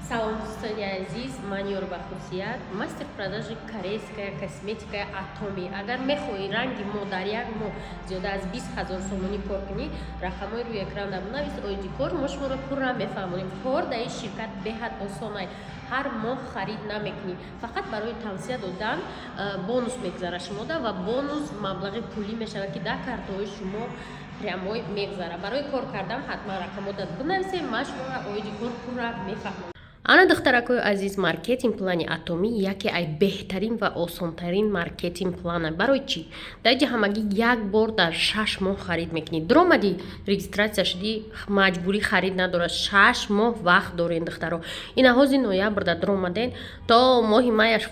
Салом, дӯстони азиз, ман Ёруба Хусият, мастер продажи корейская косметика Atomy. Агар мехоҳӣ ранги мо дар як моҳ зиёда аз 20 000 сомонӣ кор кунӣ, рақамҳои рӯи экран бинавис, оиди кор мо шуморо пурра мефаҳмонем. Кор дар ин ширкат беҳад осон аст. Ҳар моҳ харид намекунӣ, фақат барои тавсия додан бонус мегзара шумода ва бонус маблағи пулӣ мешавад, ки дар картаҳои шумо прямой мегзара. Барои кор кардан ҳатман рақамҳода бинависед, ман шуморо оиди кор пурра мефаҳмонам. Ана духтаракои азиз, маркетинг плани Atomy яке аз беҳтарин ва осонтарин маркетинг плана. Барои чӣ? Дар ин ҳамагӣ як бор дар 6 моҳ харид мекунӣ. Даромади регистрация шудӣ, маҷбурӣ харид надорад. 6 моҳ вақт дорем духтаро. Ин ҳози ноябр дар даромаден то моҳи майаш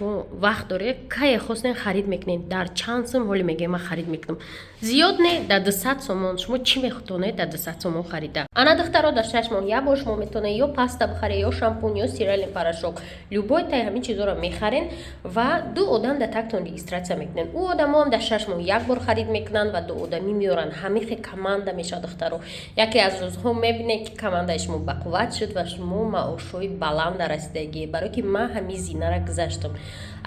вақт доре. Кае хостен харид мекунем. Дар чанд сум ҳоли мегӯем ман харид мекунам. Зиёд не, дар 200 сомон. Шумо чӣ мехотонед дар 200 сомон харида? Ана духтаро дар 6 моҳ я бор шумо метавонед ё паста бихаред, ё шампунь, ё стиральный порошок. Любой тай ҳамин чизоро мехарен ва ду одам дар тактон регистрация мекунен. У одамо ҳам дар 6 моҳ як бор харид мекунанд ва ду одамӣ меоранд. Ҳамихе команда мешавад духтаро. Яке аз рӯзҳо мебинед ки командаи шумо бақувват шуд ва шумо маошҳои баланд расидагӣ. Барои ки ман ҳамин зинара гузаштам.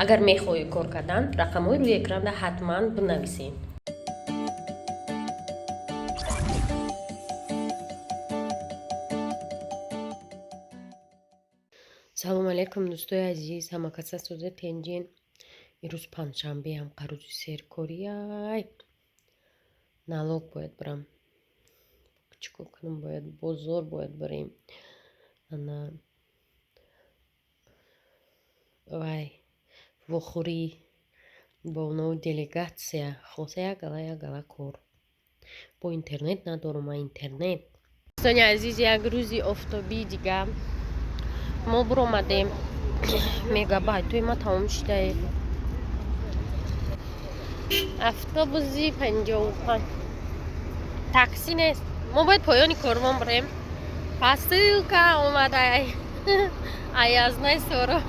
Агар мехоҳӣ кор кардан, рақамҳои рӯи экранда ҳатман бинависед. Салом алейкум дӯстои азиз, ҳамакаса сӯза тенҷин. Ирӯз панҷшанбеам, қарӯзи серкорияй. Налог бояд барам. Чӣ кор кунам? Бояд бозор бояд барем. Ана вай вохӯрӣ бо наву делегатсия. Хоса ягала кор. Бо интернет надорам, интернет. Дӯстони азиз, як рӯзи офтобии дига мо биромадем. Мегабайтҳои ма тамом шудае. Автобуси 55. Такси нест. Мо бояд поёни корвон барем. Посылка омадай. А язнаи соро.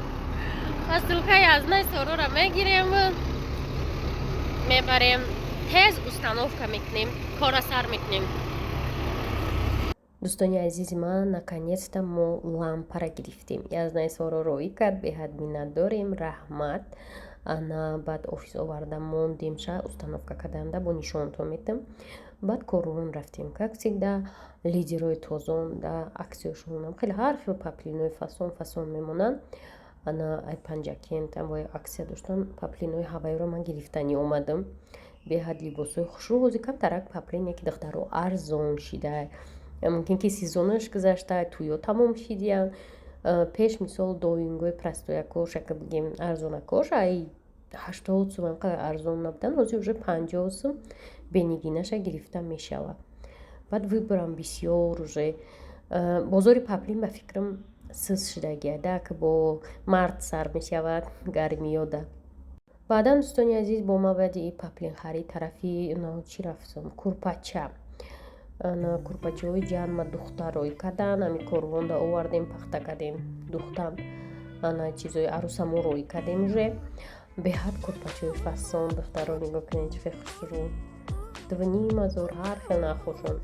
Посылка язнаи сороро мегирем. Мебарем. Тез установка мекунем. Кора сар мекунем. Дӯстони азизи ман, наконец-то мо лампаро гирифтем. Язнаи соро роӣ кард, беҳад миннат дорем, раҳмат. Ана баъд офис оварда мондем, ша установка карданда бо нишонатон метам. Баъд корвон рафтем. Как всегда лидерои тозон да аксиёшонам хеле ҳар хел паплинои фасон мемонанд. Ана ай панҷакен тамои аксия доштан, паплинои ҳавайиро ман гирифтанӣ омадам. Беҳад либосои хушрӯзи камтарак паплине ки духтаро арзон шида. Мумкин ки сезонаш гузашта, туё тамом шидия. Пеш мисол доингои простояко шака бигем арзонакош ай 80 сум анқадр арзон набудан, ҳозир уже 50 сум бенигинаша гирифта мешавад. Баъд выборам бисёр уже бозори паплин ба фикрам сиз шудагиада, ки бо март сар мешавад, гармиёда. Баъдан дӯстони азиз, бо мабади паплин харид тарафи чӣ рафтам, курпача. Ана курпачаҳои ҷанма духтар роӣ кардан, ами корвонда овардем, пахта кардем, духтан. Ана чизои арӯсамо роӣ кардем уже. Беҳад курпачаҳои фасон духтаро нигоҳ кунед, чӣ хушрӯ. 2500 ҳар хел нархошон.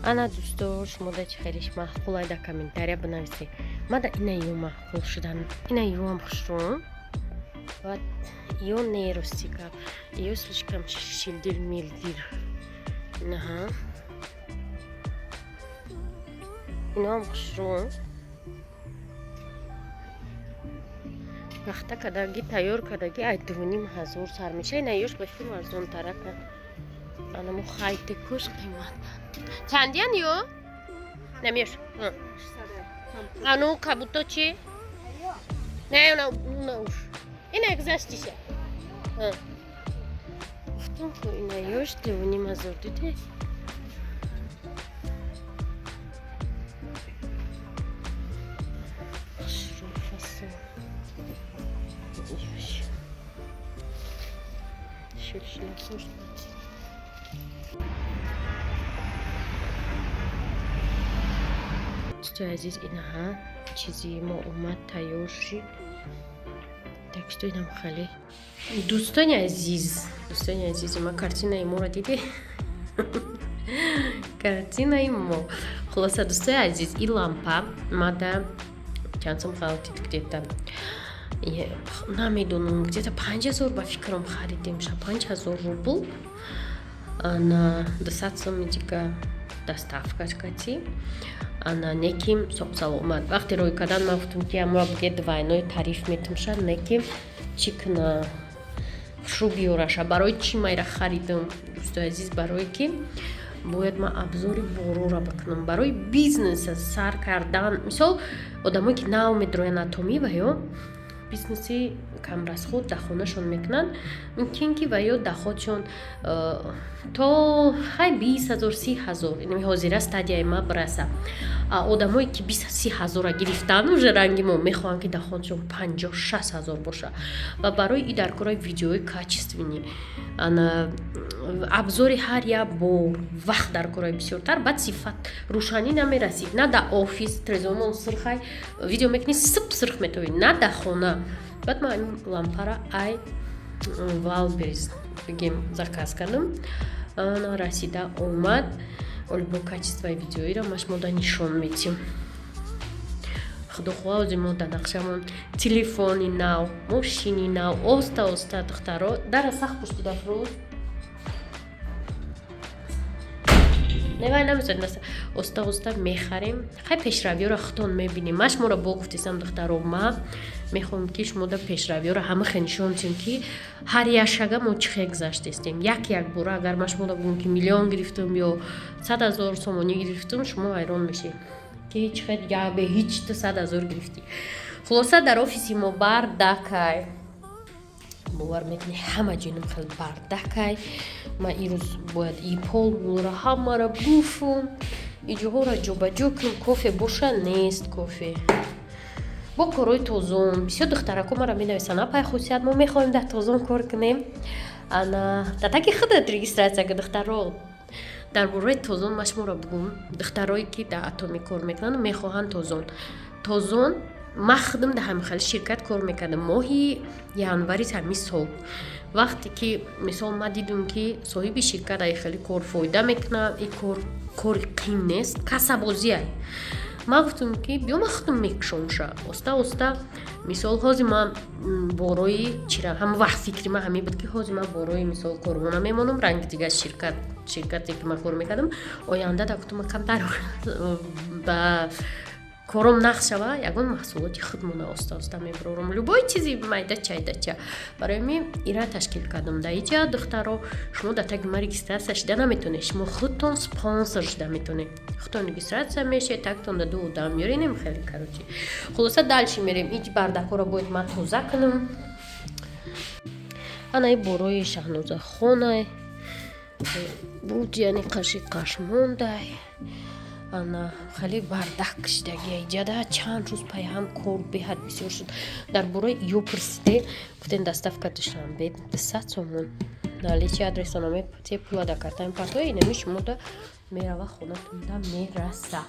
Ана дӯсто, шумо да чӣ хелиш маъқулай дар комментария бинависед. Мада ина ё маъқул шудан, ина ёам хушрӯ. Вот ё нерустика, ё слишком шилдир-милдир. Инаҳа. Иноам хушрӯ. Пахта кардаги, тайёр кардаги ай 2500 сар меша. Ина ёш бахим арзонтарака. Ана мо хайти куш қимат. Чандиан ё? Намеш. Ану кабуто чи? Не, она уж. Ина гузаштиша. Гуфтам ки ина ёш 2500 диде. Хушрӯ фасон. Ёш. Шилшила хош. дӯстои азиз, инаҳа чизи мо омад тайёр шид. Так بستوینم خیلی دوستان عزیز ما کارتینای ما را دیدی کارتینای ما خلاصه دوستان عزیز این لامپا ماده چند سوم خالتید где-то نمیدونم где-то 5000 با فکرم خریدیم شب 5000 روبل на 200 сом دیگه доставкачкати ана неким соқсаломат вақте рӯй кардан ман гуфтам ки амро бигӯ двойной тариф метимша неким чикна шу биёраша барои чӣ майра харидам дӯстои азиз барое ки бояд ман абзори борора бикунам барои бизнеса сар кардан мисол одамое ки наумед рои анатомӣ ва ё бизнеси камрасхуд дар хонашон мекунанд мумкин ки ва ё дахотшон то хай 20000 30000 ин ҳозира стадияи ма браса одамое ки 20000 гирифтан уже ранги мо мехоҳанд ки дахотшон 50000 боша ва барои и дар кораи видеои качественӣ ана абзори ҳар як бор вақт дар кораи бисёртар баъд сифат рӯшанӣ намерасид на дар офис трезомон сирхай видео мекунӣ сип сирх метавӣ на дар хона баъд ман лампара ай валберис бигем заказ кардам ана расида омад олибо качествои видеоиро ма шумода нишон медиҳам худохоҳ ҳозир мо дар нақшамон телефони нав мошини нав оста духтаро дара сахт пушти дафрӯз невай намезанӣ оста мехарем хай пешравиёро хутон мебинем ма шуморо бо гуфтисам духтаро ма мехоҳам ки шумода пешравиёро ҳамахе нишон диҳем ки ҳар як шага мо чӣ хел гузаштаистем як бора агар ма шумода гӯям ки миллион гирифтам ё 100,000 сомонӣ гирифтам шумо ҳайрон мешед ки чӣ хел як бе ҳеҷ 100,000 гирифтӣ хулоса дар офиси мо бардакай бовар мекунӣ ҳама ҷойнам хеле бардакай ман ирӯз бояд и полмулро ҳамаро буфум иҷоҳоро ҷобаҷо кунам кофе боша нест кофе бо корои тозон бисёр духтарако маро менависанд апай хусият мо мехоҳем дар тозон кор кунем ана татаки худат регистратсия ки духтаро дар бораи тозон ма шуморо бигӯм духтарое ки дар атоми кор мекунанд мехоҳанд тозон ма худам дар ҳамин хел ширкат кор мекардам моҳи январи ҳамин сол вақте ки мисол ма дидам ки соҳиби ширкат ай хеле кор фоида мекунад и кори қин нест касабозиай ма гуфтам ки биё ма худам мекушонша оста мисол ҳозир ма борои чира ҳама вақт фикри ма ҳамин буд ки ҳозир ма борои мисол корвона мемонам ранги дига ширкате ки ма кор мекардам оянда дар гуфтам камтар ба кором нақс шава ягон маҳсулоти худмона оста мебарорам любой чизи майдача барои ми ира ташкил кардам дар иҷа духтаро шумо дар таги ма регистратсия шуда наметонед шумо худтон спонсор шуда метонед худтон регистратсия мешед тагтон да ду одам мёринем хеле карочи хулоса дальше мерем иҷ бардакора бояд ма тоза кунам анаи борои шаҳнозахонай буд яъне қашмондай ана хеле бардак кшидаги иҷада чанд рӯз пайҳам кор беҳад бисёр шуд дар бораи ё пурсиде гуфтен доставка душанбе 200 сомон наличи адресономе пула да картаи партои инами шумода мерава хонатонда мераса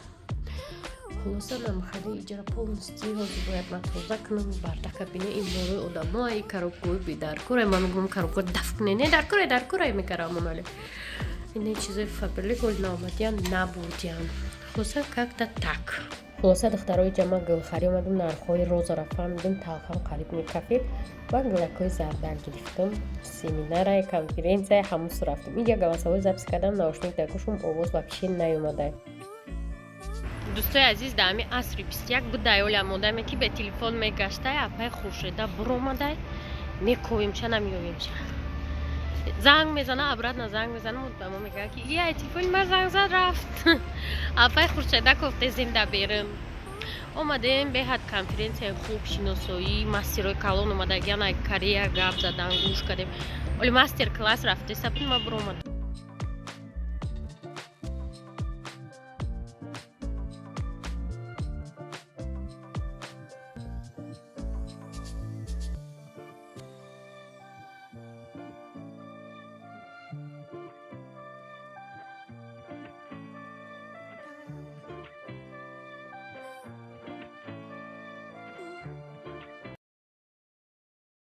хулоса намхади иҷара полностью ҳозир бояд ма тоза кунам бардака бине ин борои одамои коробкои бидаркурай ма мегӯям коробка дафкуне не даркурай мекарамонале ине чизои фабрикои наомадиян набудян хулоса как-то так хулоса духтарои ҷама гулхарӣ омадам нархҳои розаро фаҳмидем талхам қариб мекафед ва гулакҳои зардар гирифтам семинарай конференсияй ҳамусу рафтам ин як галасавои запис кардам наушник дар гӯшам овоз ба пишин наёмадай дӯстои азиз дар ҳамин асри 21 будай олям одаме ки бе телефон мегаштай апай хуршеда буромадай мекувимша намеёвимша занг мезана обратно занг мезана ба мо мегӯяд ки ия телефони ман занг зад рафт апай хуршеда гуфте зинда берин омадем беҳад конференсияи хуб шиносоӣ мастерои калон омадагиан ай корея гап задан гӯш кардем оли мастер класс рафте сабин ма буромад